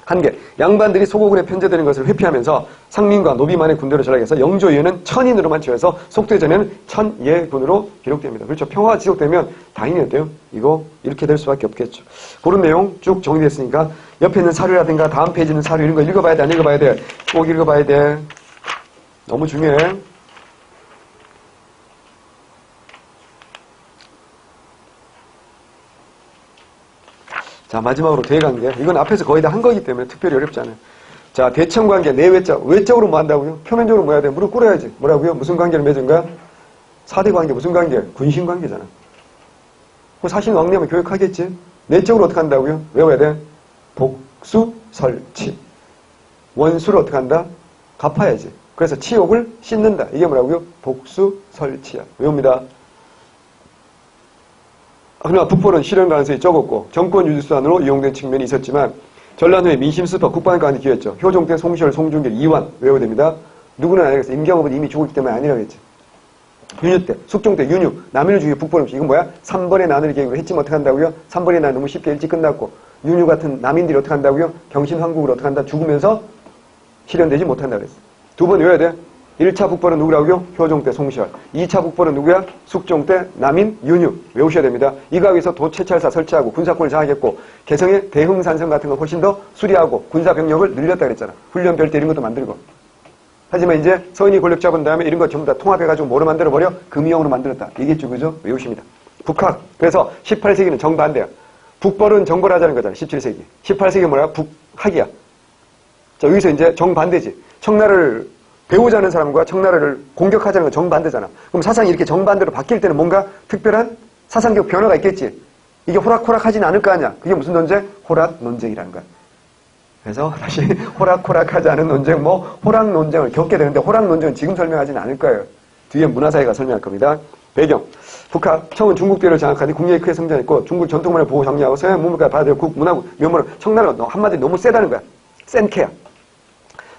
한계, 양반들이 소고군에 편제되는 것을 회피하면서 상민과 노비만의 군대로 전락해서 영조 이후에는 천인으로만 치워서 속되전에는 천예군으로 기록됩니다. 그렇죠. 평화가 지속되면 당연히 어때요? 이거 이렇게 될 수밖에 없겠죠. 그런 내용 쭉 정리됐으니까 옆에 있는 사료라든가 다음 페이지 있는 사료 이런 거 읽어봐야 돼? 안 읽어봐야 돼? 꼭 읽어봐야 돼. 너무 중요해. 자, 마지막으로 대관계. 이건 앞에서 거의 다 한 거기 때문에 특별히 어렵지 않아요. 자, 대청관계, 내외적. 외적으로 뭐 한다고요? 표면적으로 뭐 해야 돼? 무릎 꿇어야지. 뭐라고요? 무슨 관계를 맺은가? 4대 관계. 무슨 관계? 군신 관계잖아. 그 사신 왕래하면 교육하겠지? 내적으로 어떻게 한다고요? 외워야 돼? 복수, 설치. 원수를 어떻게 한다? 갚아야지. 그래서 치욕을 씻는다. 이게 뭐라고요? 복수, 설치야. 외웁니다. 그러나 북벌은 실현 가능성이 적었고 정권 유지 수단으로 이용된 측면이 있었지만 전란 후에 민심스퍼 국방관이 기했죠. 효종 때 송시열, 송중길, 이완 외워야 됩니다. 누구는 아니겠어. 임경업은 이미 죽었기 때문에 아니라고 했지. 윤유 때, 숙종 때 윤유, 남인을 죽이고 북벌 이건 뭐야? 3번의 난을 계획으로 했지만 어떻게 한다고요? 3번의 난 너무 쉽게 일찍 끝났고 윤유 같은 남인들이 어떻게 한다고요? 경신왕국을 어떻게 한다? 죽으면서 실현되지 못한다 그랬어. 두 번 외워야 돼. 1차 북벌은 누구라고요? 효종 때 송시열. 2차 북벌은 누구야? 숙종 때 남인 윤유. 외우셔야 됩니다. 이가 위해서 도채찰사 설치하고 군사권을 장악했고 개성의 대흥산성 같은 거 훨씬 더 수리하고 군사병력을 늘렸다 그랬잖아. 훈련별대 이런 것도 만들고. 하지만 이제 서인이 권력 잡은 다음에 이런 거 전부 다 통합해가지고 뭐로 만들어버려? 금이형으로 만들었다. 이겠죠, 그죠? 외우십니다. 북학. 그래서 18세기는 정반대야. 북벌은 정벌하자는 거잖아. 17세기. 18세기 뭐야? 북학이야. 자, 여기서 이제 정반대지. 청나라를 배우자는 사람과 청나라를 공격하자는 건 정반대잖아. 그럼 사상이 이렇게 정반대로 바뀔 때는 뭔가 특별한 사상적 변화가 있겠지. 이게 호락호락하진 않을 거 아니야. 그게 무슨 논쟁? 호락 논쟁이라는 거야. 그래서 다시 호락호락하지 않은 논쟁, 호락 논쟁을 겪게 되는데 호락 논쟁은 지금 설명하지는 않을 거예요. 뒤에 문화사회가 설명할 겁니다. 배경. 북학, 청은 중국대를 장악하니 국력이 크게 성장했고 중국 전통문화를 보호 정리하고 서양 문물까지 받아들여 국문화고 면모를 청나라가 한마디로 너무 세다는 거야. 센 캐야.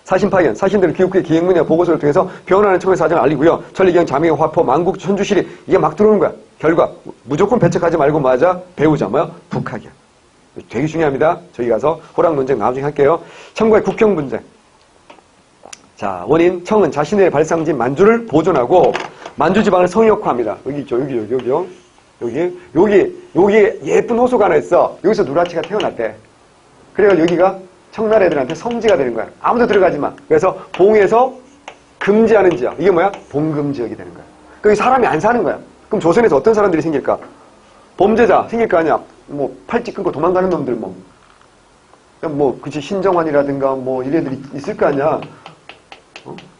사신 파견, 사신들을 기획부의 기획문이나 보고서를 통해서 변화하는 청의 사정을 알리고요. 천리경, 자명의 화포, 만국, 천주실이 이게 막 들어오는 거야. 결과 무조건 배척하지 말고 맞아 배우자 뭐야? 북학이야. 되게 중요합니다. 저기 가서 호락 논쟁 나중에 할게요. 참고의 국경 분쟁. 자, 원인, 청은 자신의 발상지인 만주를 보존하고 만주 지방을 성역화합니다. 여기 있죠, 여기요. 여기 예쁜 호수가 하나 있어. 여기서 누라치가 태어났대. 그래가지고 여기가 청나라 애들한테 성지가 되는 거야. 아무도 들어가지 마. 그래서 봉에서 금지하는 지역. 이게 뭐야? 봉금지역이 되는 거야. 거기 사람이 안 사는 거야. 그럼 조선에서 어떤 사람들이 생길까? 범죄자 생길 거 아니야. 뭐 팔찌 끊고 도망가는 놈들 그치 신정환이라든가 뭐 이래들이 있을 거 아니야.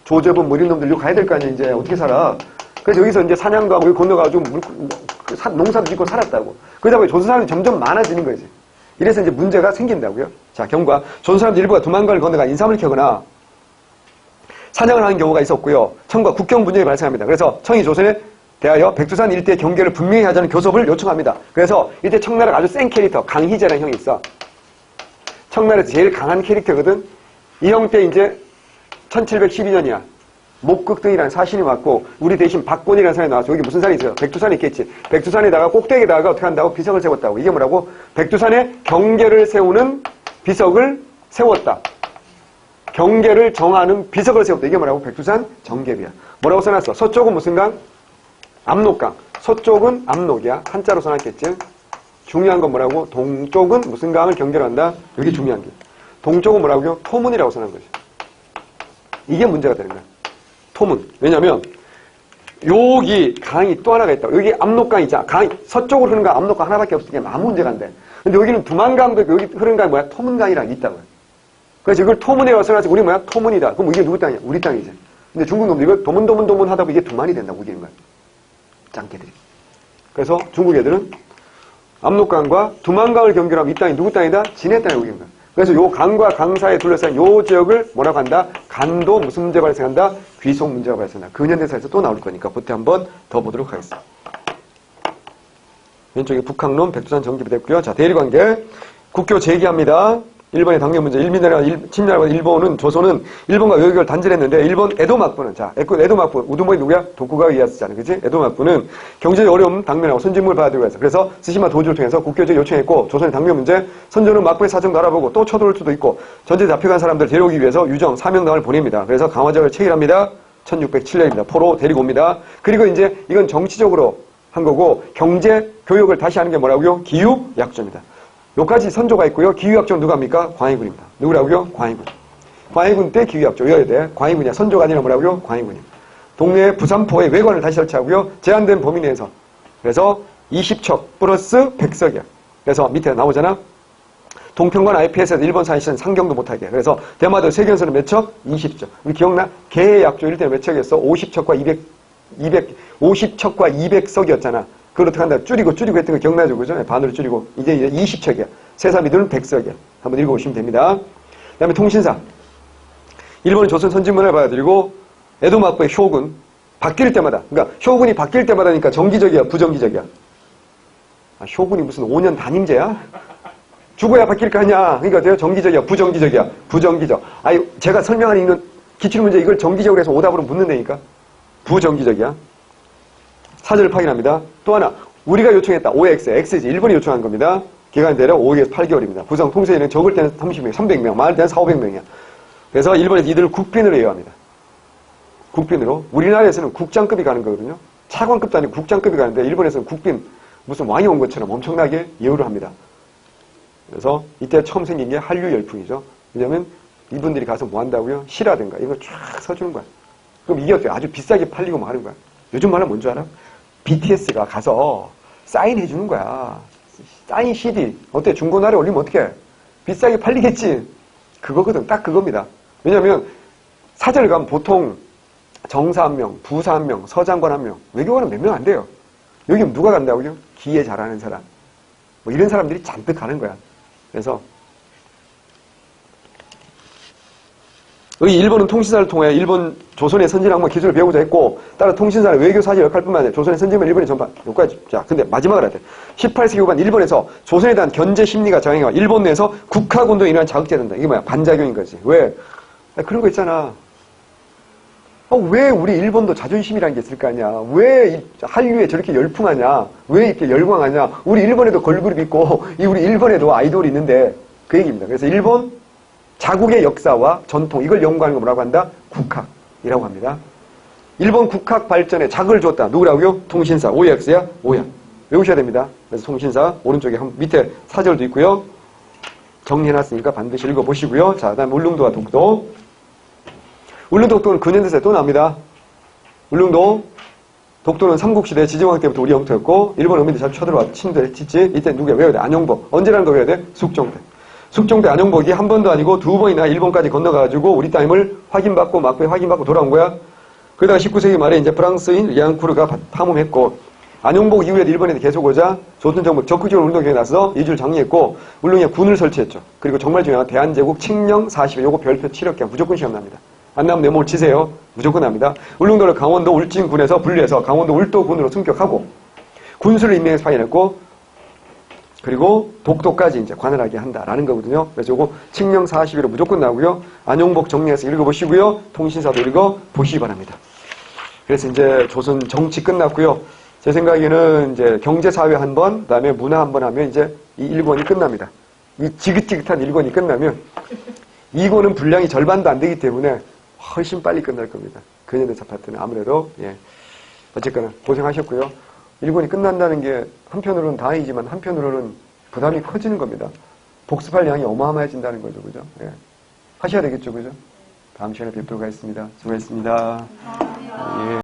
조재범 뭐 이런 놈들 여기 가야 될 거 아니야. 이제 어떻게 살아? 그래서 여기서 이제 사냥도 하고 여기 건너가지고 농사도 짓고 살았다고. 그러다 보니 조선 사람이 점점 많아지는 거지. 이래서 이제 문제가 생긴다고요. 자, 경과. 조선 사람들 일부가 두만강을 건너가 인삼을 캐거나 사냥을 하는 경우가 있었고요. 청과 국경 분쟁이 발생합니다. 그래서 청이 조선에 대하여 백두산 일대 경계를 분명히 하자는 교섭을 요청합니다. 그래서 이때 청나라가 아주 센 캐릭터 강희제라는 형이 있어. 청나라에서 제일 강한 캐릭터거든. 이 형 때 이제 1712년이야. 목극등이라는 사신이 왔고 우리 대신 박곤이라는 사람이 나왔어. 여기 무슨 산이 있어요? 백두산이 있겠지. 백두산에다가 꼭대기에다가 어떻게 한다고? 비석을 세웠다고. 이게 뭐라고? 백두산에 경계를 세우는 비석을 세웠다. 경계를 정하는 비석을 세웠다. 이게 뭐라고? 백두산 정계비야. 뭐라고 써놨어? 서쪽은 무슨 강? 압록강. 서쪽은 압록이야. 한자로 써놨겠지. 중요한 건 뭐라고? 동쪽은 무슨 강을 경계로 한다? 여기 중요한 게. 동쪽은 뭐라고요? 토문이라고 써놓은 거지. 이게 문제가 되는 거야. 토문. 왜냐면 여기 강이 또 하나가 있다고. 여기 압록강이 있잖아. 강이 서쪽으로 흐르는 강 압록강 하나밖에 없으니까 아무 문제가 안 돼. 근데 여기는 두만강도 있고 여기 흐르는 강이 뭐야? 토문강이라는 게 있다고요. 그래서 이걸 토문에 와서 우리 뭐야? 토문이다. 그럼 이게 누구 땅이야? 우리 땅이지. 근데 중국 놈들이 이걸 도문 하다 보면 이게 두만이 된다고 우기는 거야. 짱깨들이. 그래서 중국 애들은 압록강과 두만강을 경계로 하면 이 땅이 누구 땅이다? 진해 땅에 우기는 거야. 그래서 요 강과 강 사이에 둘러싼 요 지역을 뭐라고 한다? 간도 무슨 문제가 발생한다? 귀속 문제가 발생한다. 근현대사에서 또 나올 거니까 그때 한번 더 보도록 하겠습니다. 왼쪽에 북항론 백두산 정립이 됐고요. 자, 대일관계. 국교 재개합니다. 일본의 당뇨 문제, 일민나라 침략과 일본은, 조선은 일본과 외교를 단절했는데, 일본 에도막부는, 자, 에도막부, 우두모이 누구야? 도쿠가와 이에야스잖아. 그치? 에도막부는 경제적 어려움 당면하고 선진국을 받아들이고 해서, 그래서 스시마 도주를 통해서 국교제 요청했고, 조선의 당뇨 문제, 선조는 막부의 사정도 알아보고 또 쳐들어올 수도 있고, 전제 잡혀간 사람들 데려오기 위해서 유정, 사명당을 보냅니다. 그래서 강화적을 체결합니다. 1607년입니다. 포로 데리고 옵니다. 그리고 이제 이건 정치적으로 한 거고, 경제, 교육을 다시 하는 게 뭐라고요? 기후약조입니다. 요까지 선조가 있고요. 기후약조는 누가 합니까? 광해군입니다. 누구라고요? 광해군. 광해군 때 기후약조 외워야 돼. 광해군이야. 선조가 아니라 뭐라고요? 광해군이야. 동네 부산포에 외관을 다시 설치하고요. 제한된 범위 내에서. 그래서 20척 플러스 100석이야. 그래서 밑에 나오잖아. 동평관 IPS에서 일본 사이시는 상경도 못하게. 그래서 대마도 세견서는 몇 척? 20척. 우리 기억나? 개약조일 때는 몇 척이었어? 50척과 200석이었잖아. 그걸 어떻게 한다? 줄이고 했던 거 기억나죠? 그죠? 반으로 줄이고. 이제 20척이야. 세사미들은 100석이야. 한번 읽어보시면 됩니다. 그 다음에 통신사. 일본은 조선 선진문화를 받아들이고, 에도막부의 효군. 바뀔 때마다. 그러니까 효군이 바뀔 때마다니까 정기적이야? 부정기적이야? 아, 효군이 무슨 5년 단임제야? 죽어야 바뀔 거 아니야? 그러니까 어때요? 정기적이야? 부정기적이야? 부정기적. 아니, 제가 설명하는 이건 기출문제 이걸 정기적으로 해서 오답으로 묻는다니까? 부정기적이야. 사절을 확인합니다. 또 하나, 우리가 요청했다. OX, X지. 일본이 요청한 겁니다. 기간 대략 5에서 8개월입니다. 구성 통제인은 적을 때는 30명, 300명, 많을 때는 400~500명이야. 그래서 일본에서 이들을 국빈으로 예우합니다. 국빈으로. 우리나라에서는 국장급이 가는 거거든요. 차관급도 아니고 국장급이 가는데 일본에서는 국빈, 무슨 왕이 온 것처럼 엄청나게 예우를 합니다. 그래서 이때 처음 생긴 게 한류 열풍이죠. 왜냐면 이분들이 가서 뭐 한다고요? 시라든가 이런 거 쫙 서주는 거야. 그럼 이게 어때요? 아주 비싸게 팔리고 뭐 하는 거야. 요즘 말로 뭔 줄 알아? BTS가 가서 사인해 주는 거야. 사인 CD. 어때? 중고나라에 올리면 어떡해? 비싸게 팔리겠지. 그거거든. 딱 그겁니다. 왜냐면 사절 가면 보통 정사 1명, 부사 1명, 서장관 1명, 외교관은 몇 명 안 돼요. 여기 누가 간다고요? 기에 잘하는 사람. 뭐 이런 사람들이 잔뜩 가는 거야. 그래서 여기 일본은 통신사를 통해 일본 조선의 선진학문 기술을 배우고자 했고, 따라 통신사는 외교 사실 역할뿐만 아니라 조선의 선진문 일본의 전반 여기까지. 자, 근데 마지막으로 해야 돼. 18세기 후반 일본에서 조선에 대한 견제 심리가 정행해와 일본 내에서 국학운동에 인한 자극제된다. 이게 뭐야? 반작용인 거지. 왜? 그런 거 있잖아. 왜 우리 일본도 자존심이라는 게 있을 거 아니야? 왜 한류에 저렇게 열풍하냐? 왜 이렇게 열광하냐? 우리 일본에도 걸그룹 있고, 우리 일본에도 아이돌이 있는데, 그 얘기입니다. 그래서 일본 자국의 역사와 전통, 이걸 연구하는 거 뭐라고 한다? 국학이라고 합니다. 일본 국학 발전에 작을 줬다. 누구라고요? 통신사. OX야? 오야. 외우셔야 됩니다. 그래서 통신사, 오른쪽에 밑에 사절도 있고요. 정리해놨으니까 반드시 읽어보시고요. 자, 다음 울릉도와 독도. 울릉도 독도는 근현대사에 또 나옵니다. 울릉도, 독도는 삼국시대 지정왕 때부터 우리 영토였고, 일본 어민들이 잘 쳐들어와 침대를 짓지. 이때 누구야? 외워야 돼. 안용복. 언제라는 거 외워야 돼? 숙종 때. 숙종 때 안용복이 한 번도 아니고 두 번이나 일본까지 건너가지고 우리 땅을 확인받고 막부에 확인받고 돌아온 거야. 그러다가 19세기 말에 이제 프랑스인 리앙쿠르가 파문했고, 안용복 이후에도 일본에 계속 오자 조선정부 적극적으로 운동에 나서 이주를 장려했고, 울릉에 군을 설치했죠. 그리고 정말 중요한 대한제국 칙령 40회, 요거 별표 7억 무조건 시험 납니다. 안 나오면 내몸을 치세요. 무조건 납니다. 울릉도를 강원도 울진군에서 분리해서 강원도 울도군으로 승격하고, 군수를 임명해서 파견했고, 그리고 독도까지 이제 관할하게 한다라는 거거든요. 그래서 요거 칙령 40일로 무조건 나오고요. 안용복 정리해서 읽어보시고요. 통신사도 읽어보시기 바랍니다. 그래서 이제 조선 정치 끝났고요. 제 생각에는 이제 경제사회 한 번, 그 다음에 문화 한 번 하면 이제 이 1권이 끝납니다. 이 지긋지긋한 1권이 끝나면 2권은 분량이 절반도 안 되기 때문에 훨씬 빨리 끝날 겁니다. 근현대사 파트는 아무래도. 예. 어쨌거나 고생하셨고요. 1권이 끝난다는 게 한편으로는 다행이지만 한편으로는 부담이 커지는 겁니다. 복습할 양이 어마어마해진다는 거죠. 그죠? 예. 하셔야 되겠죠. 그죠? 다음 시간에 뵙도록 하겠습니다. 수고했습니다. 예.